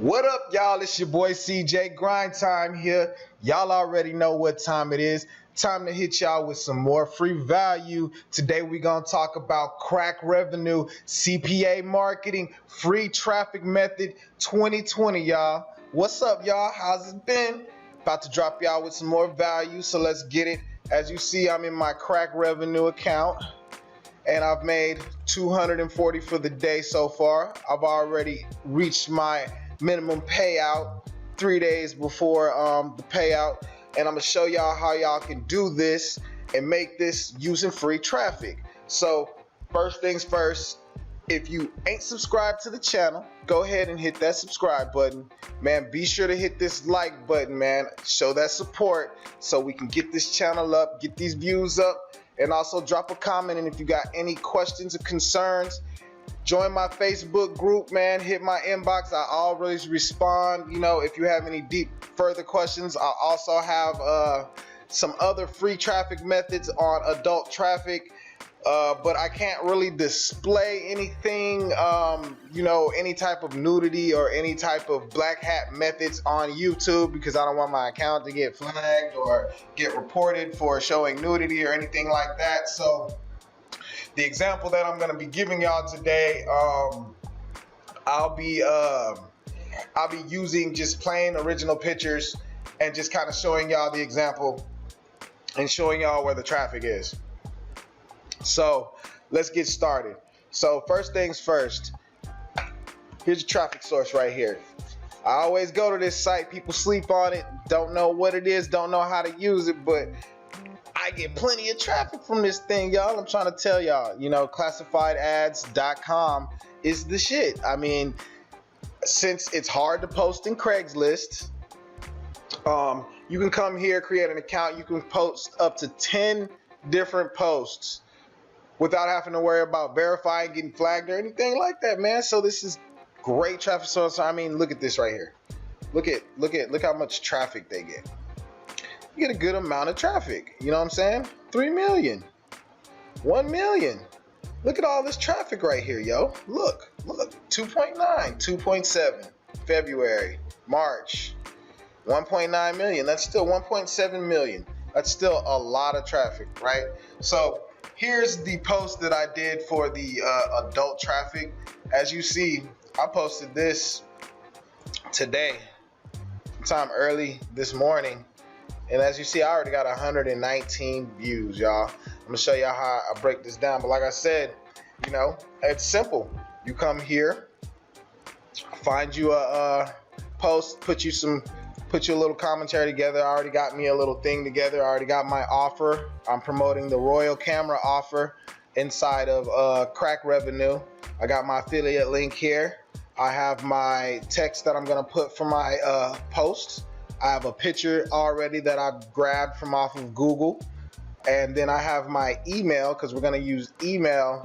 What up, y'all? It's your boy CJ. Grind time here. Y'all already know what time it is. Time to hit y'all with some more free value. Today we're gonna talk about crack revenue, CPA marketing, free traffic method 2020, y'all. What's up, y'all? How's it been? About to drop y'all with some more value, so let's get it. As you see, I'm in my crack revenue account, and I've made $240 for the day so far. I've already reached my minimum payout 3 days before the payout, and I'm gonna show y'all how y'all can do this and make this using free traffic. So first things first, if you ain't subscribed to the channel, go ahead and hit that subscribe button, man. Be sure to hit this like button, man. Show that support so we can get this channel up, get these views up, and also drop a comment. And if you got any questions or concerns, join my Facebook group, man. Hit my inbox. I always respond. You know, if you have any deep further questions, I also have some other free traffic methods on adult traffic, but I can't really display anything, you know, any type of nudity or any type of black hat methods on YouTube, because I don't want my account to get flagged or get reported for showing nudity or anything like that. So the example that I'm going to be giving y'all today, I'll be using just plain original pictures and just kind of showing y'all the example and showing y'all where the traffic is. So let's get started. So first things first, here's your traffic source right here. I always go to this site. People sleep on it, don't know what it is, don't know how to use it, but I get plenty of traffic from this thing, y'all. I'm trying to tell y'all, you know, classifiedads.com is the shit. I mean, since it's hard to post in Craigslist, you can come here, create an account. You can post up to 10 different posts without having to worry about verifying, getting flagged or anything like that, man. So this is great traffic source. I mean, look at this right here. Look how much traffic they get. You get a good amount of traffic. You know what I'm saying? 3 million, 1 million. Look at all this traffic right here, yo. Look, 2.9, 2.7, February, March, 1.9 million. That's still 1.7 million. That's still a lot of traffic, right? So here's the post that I did for the adult traffic. As you see, I posted this today, sometime early this morning. And as you see, I already got 119 views, y'all. I'm gonna show y'all how I break this down. But like I said, you know, it's simple. You come here, find you a post, put you a little commentary together. I already got me a little thing together. I already got my offer. I'm promoting the Royal Camera offer inside of Crack Revenue. I got my affiliate link here. I have my text that I'm gonna put for my posts. I have a picture already that I've grabbed from off of Google. And then I have my email, because we're going to use email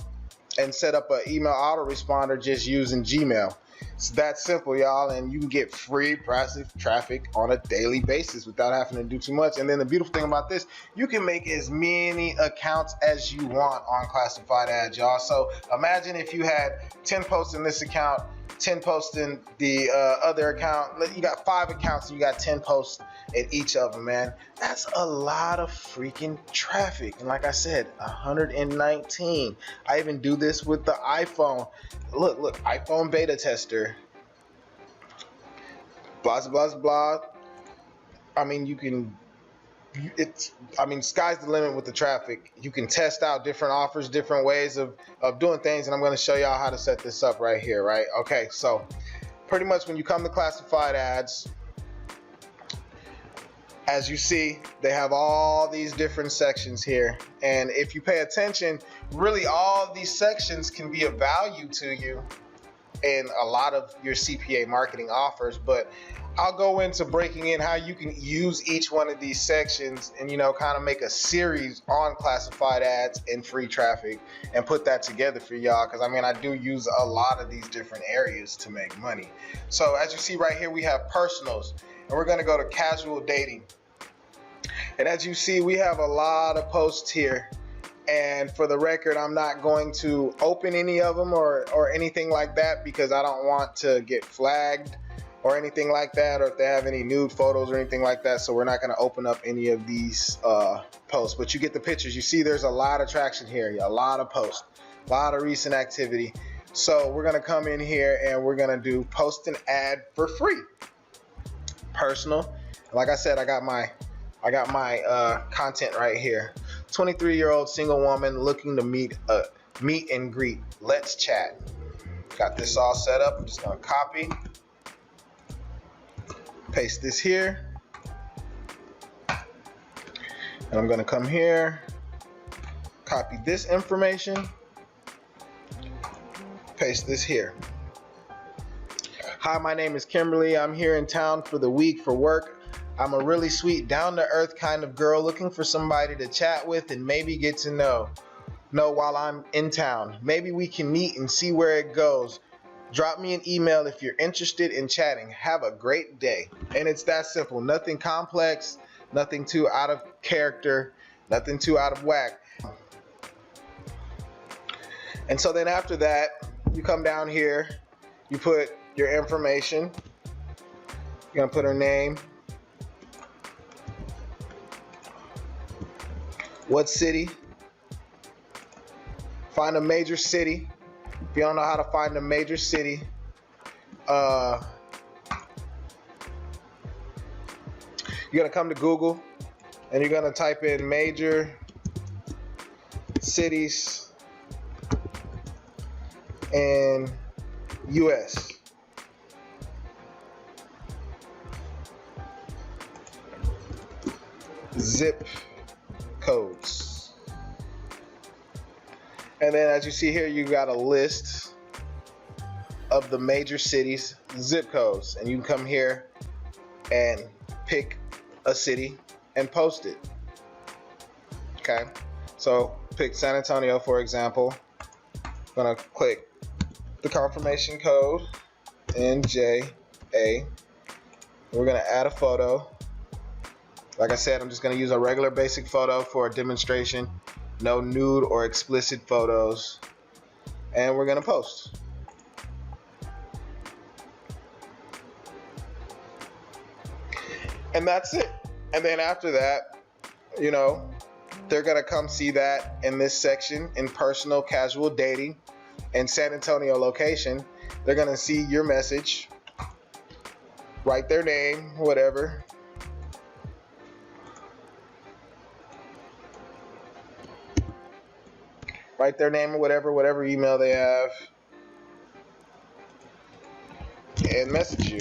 and set up an email autoresponder just using Gmail. It's that simple, y'all. And you can get free passive traffic on a daily basis without having to do too much. And then the beautiful thing about this, you can make as many accounts as you want on classified ads, y'all. So imagine if you had 10 posts in this account, 10 posts in the other account. You got 5 accounts and you got 10 posts in each of them, man. That's a lot of freaking traffic. And like I said, 119. I even do this with the iPhone. Look, iPhone beta tester. Blah, blah, blah. I mean, sky's the limit with the traffic. You can test out different offers, different ways of doing things, and I'm going to show y'all how to set this up right here, right? Okay, so pretty much when you come to classified ads, as you see, they have all these different sections here, and if you pay attention, really all these sections can be of value to you in a lot of your CPA marketing offers. But I'll go into breaking in how you can use each one of these sections and, you know, kind of make a series on classified ads and free traffic and put that together for y'all, because I mean, I do use a lot of these different areas to make money. So as you see right here, we have personals, and we're going to go to casual dating. And as you see, we have a lot of posts here. And for the record, I'm not going to open any of them or anything like that, because I don't want to get flagged or anything like that, or if they have any nude photos or anything like that. So we're not going to open up any of these posts, but you get the pictures. You see there's a lot of traction here, a lot of posts, a lot of recent activity. So we're going to come in here and we're going to do post an ad for free. Personal. Like I said, I got my content right here. 23-year-old single woman looking to meet and greet. Let's chat. Got this all set up. I'm just going to copy, paste this here, and I'm going to come here, copy this information, paste this here. Hi, my name is Kimberly. I'm here in town for the week for work. I'm a really sweet, down-to-earth kind of girl looking for somebody to chat with and maybe get to know while I'm in town. Maybe we can meet and see where it goes. Drop me an email if you're interested in chatting. Have a great day. And it's that simple. Nothing complex, nothing too out of character, nothing too out of whack. And so then after that, you come down here, you put your information. You're gonna put her name, what city, find a major city. If you don't know how to find a major city, you're gonna come to Google and you're gonna type in major cities in US. Zip codes. And then as you see here, you got a list of the major cities, zip codes, and you can come here and pick a city and post it. Okay, so pick San Antonio, for example. I'm gonna click the confirmation code, NJA. We're gonna add a photo. Like I said, I'm just gonna use a regular basic photo for a demonstration. No nude or explicit photos. And we're gonna post. And that's it. And then after that, you know, they're gonna come see that in this section in personal casual dating in San Antonio location. They're gonna see your message, write their name, whatever. Write their name or whatever email they have, and message you.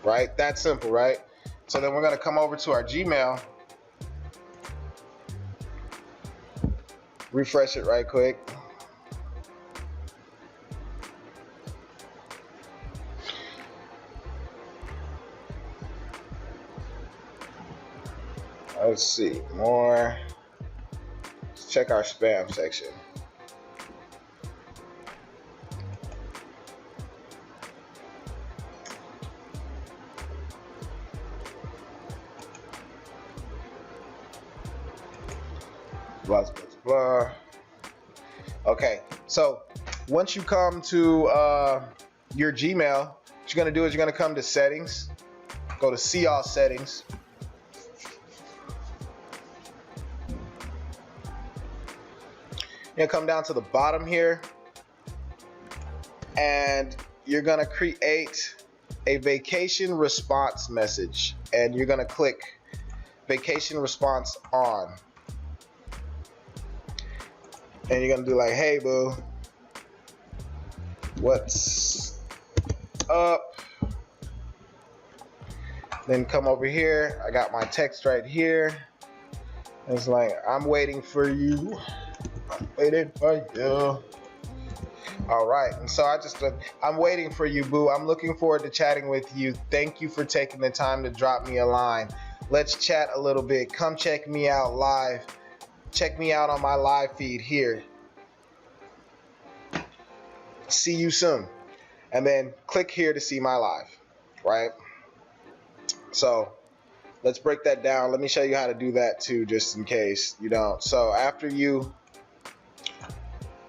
Right? That's simple, right? So then we're gonna come over to our Gmail, refresh it right quick. Let's see, more. Let's check our spam section. Blah, blah, blah. Okay, so once you come to your Gmail, what you're gonna do is you're gonna come to settings, go to see all settings. You're gonna come down to the bottom here and you're gonna create a vacation response message, and you're gonna click vacation response on, and you're gonna do like, hey boo, what's up? Then come over here, I got my text right here. It's like, I'm waiting for you. Waiting for you. All right, and so I'm waiting for you, boo. I'm looking forward to chatting with you. Thank you for taking the time to drop me a line. Let's chat a little bit. Come check me out live. Check me out on my live feed here. See you soon. And then click here to see my live, right? So let's break that down. Let me show you how to do that too, just in case you don't. So after you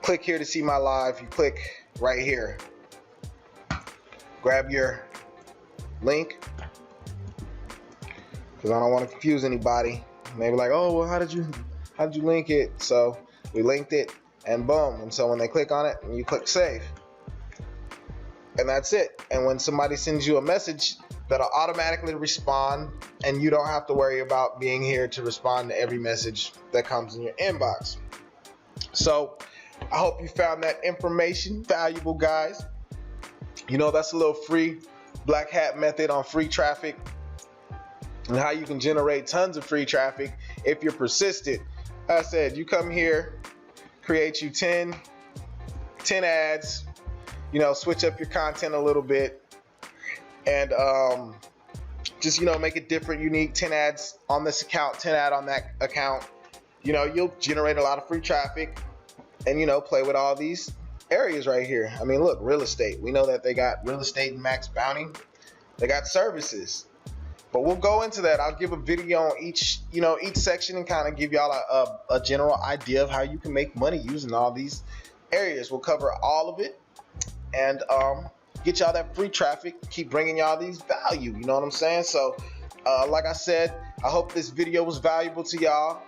click here to see my live. You click right here. Grab your link, because I don't want to confuse anybody. Maybe like, oh, well, how did you link it? So we linked it, and boom. And so when they click on it, you click save, and that's it. And when somebody sends you a message, that'll automatically respond, and you don't have to worry about being here to respond to every message that comes in your inbox. So I hope you found that information valuable, guys. You know, that's a little free black hat method on free traffic, and how you can generate tons of free traffic if you're persistent. As I said, you come here, create you 10 ads, you know, switch up your content a little bit, and just, you know, make it different, unique. 10 ads on this account, 10 ads on that account. You know, you'll generate a lot of free traffic, and, you know, play with all these areas right here. I mean, look, real estate. We know that they got real estate and max bounty. They got services, but we'll go into that. I'll give a video on each section and kind of give y'all a general idea of how you can make money using all these areas. We'll cover all of it, and get y'all that free traffic, keep bringing y'all these value, you know what I'm saying? So like I said, I hope this video was valuable to y'all,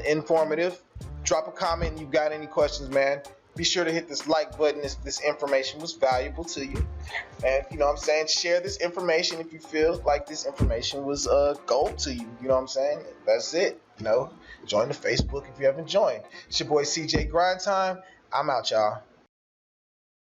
informative. Drop a comment if you've got any questions, man. Be sure to hit this like button if this information was valuable to you, and you know what I'm saying, share this information if you feel like this information was gold to you, you know what I'm saying? That's it. You know, join the Facebook if you haven't joined. It's your boy CJ Grind Time. I'm out, y'all.